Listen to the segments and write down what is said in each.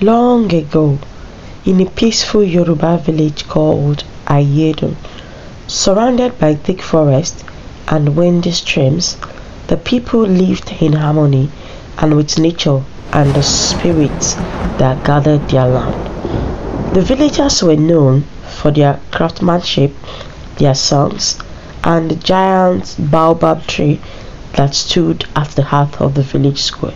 Long ago, in a peaceful Yoruba village called Ayedun, surrounded by thick forests and windy streams, the people lived in harmony and with nature and the spirits that gathered their land. The villagers were known for their craftsmanship, their songs, and the giant baobab tree that stood at the heart of the village square,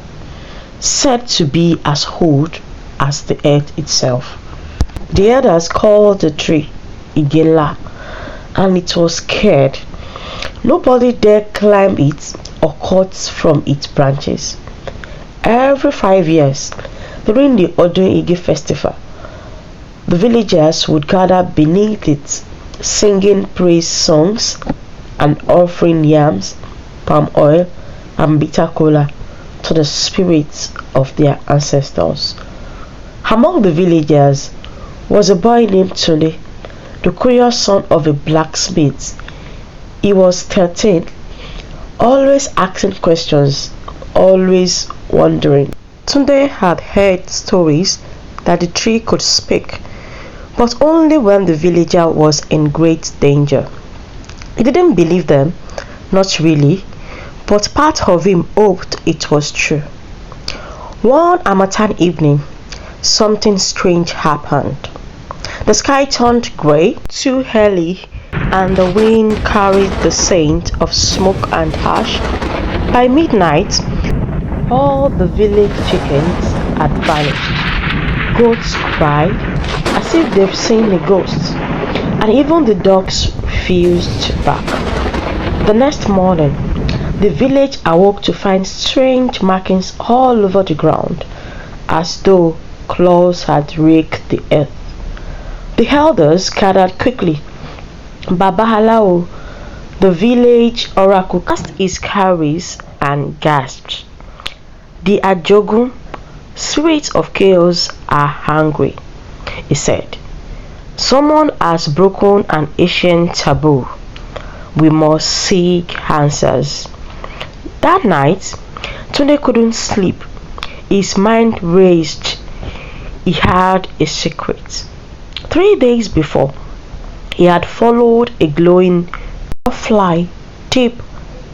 said to be as old as the earth itself. The elders called the tree Iginla, and it was scared. Nobody dared climb it or cut from its branches. Every 5 years, during the Odun Igi festival, the villagers would gather beneath it, singing praise songs and offering yams, palm oil, and bitter kola to the spirits of their ancestors. Among the villagers was a boy named Tunde, the curious son of a blacksmith. He was 13, always asking questions, always wondering. Tunde had heard stories that the tree could speak, but only when the villager was in great danger. He didn't believe them, not really, but part of him hoped it was true. One Harmattan evening, something strange happened. The sky turned grey too early, and the wind carried the scent of smoke and ash. By midnight, all the village chickens had vanished. Goats cried as if they've seen a ghost, and even the dogs fused back. The next morning, the village awoke to find strange markings all over the ground, as though claws had raked the earth. The elders gathered quickly. Baba Halao, the village oracle, cast his cowries and gasped. The Ajogun, spirits of chaos, are hungry, he said. Someone has broken an ancient taboo. We must seek answers. That night, Tunde couldn't sleep. His mind raced. He had a secret. 3 days before, he had followed a glowing fly deep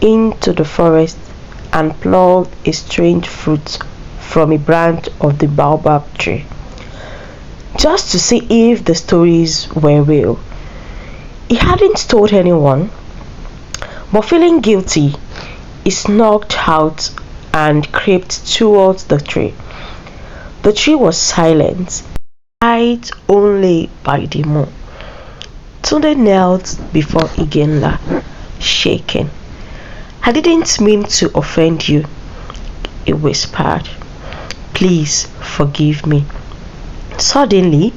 into the forest and plucked a strange fruit from a branch of the baobab tree, just to see if the stories were real. He hadn't told anyone, but feeling guilty, he snuck out and crept towards the tree. The tree was silent, light only by the moon. Tunde knelt before Igenla, shaking. I didn't mean to offend you, he whispered. Please forgive me. Suddenly,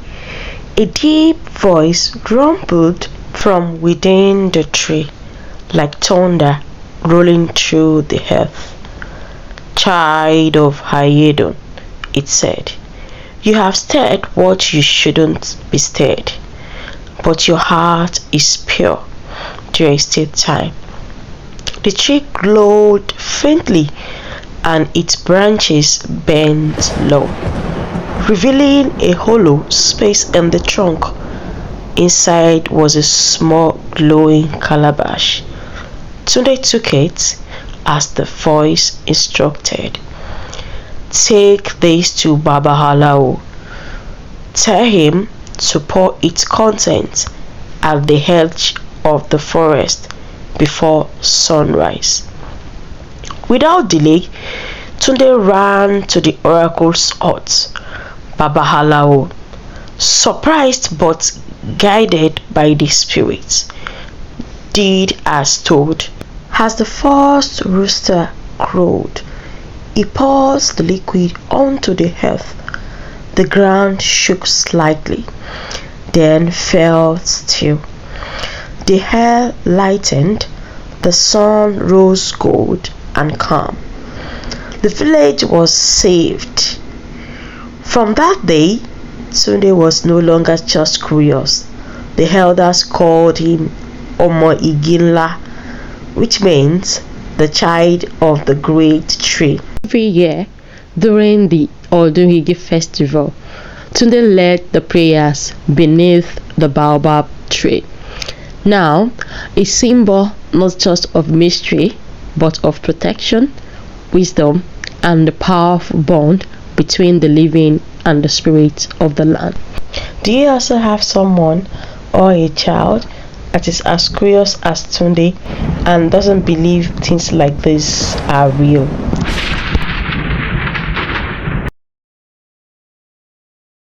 a deep voice rumbled from within the tree, like thunder rolling through the earth. Child of Hayedon, it said, you have stirred what you shouldn't be stirred, but your heart is pure. There is still time. The tree glowed faintly and its branches bent low, revealing a hollow space in the trunk. Inside was a small glowing calabash. Tunde took it as the voice instructed. Take this to Baba Halao. Tell him to pour its contents at the edge of the forest before sunrise. Without delay, Tunde ran to the oracle's hut. Baba Halao, surprised but guided by the spirits, did as told. As the first rooster crowed, he poured the liquid onto the earth. The ground shook slightly, then fell still. The air lightened, the sun rose gold and calm. The village was saved. From that day, Tunde was no longer just curious. The elders called him Omo Iginla, which means the child of the great tree. Every year, during the Odun Igi festival, Tunde led the prayers beneath the baobab tree. Now, a symbol not just of mystery, but of protection, wisdom, and the powerful bond between the living and the spirit of the land. Do you also have someone or a child that is as curious as Tunde and doesn't believe things like this are real?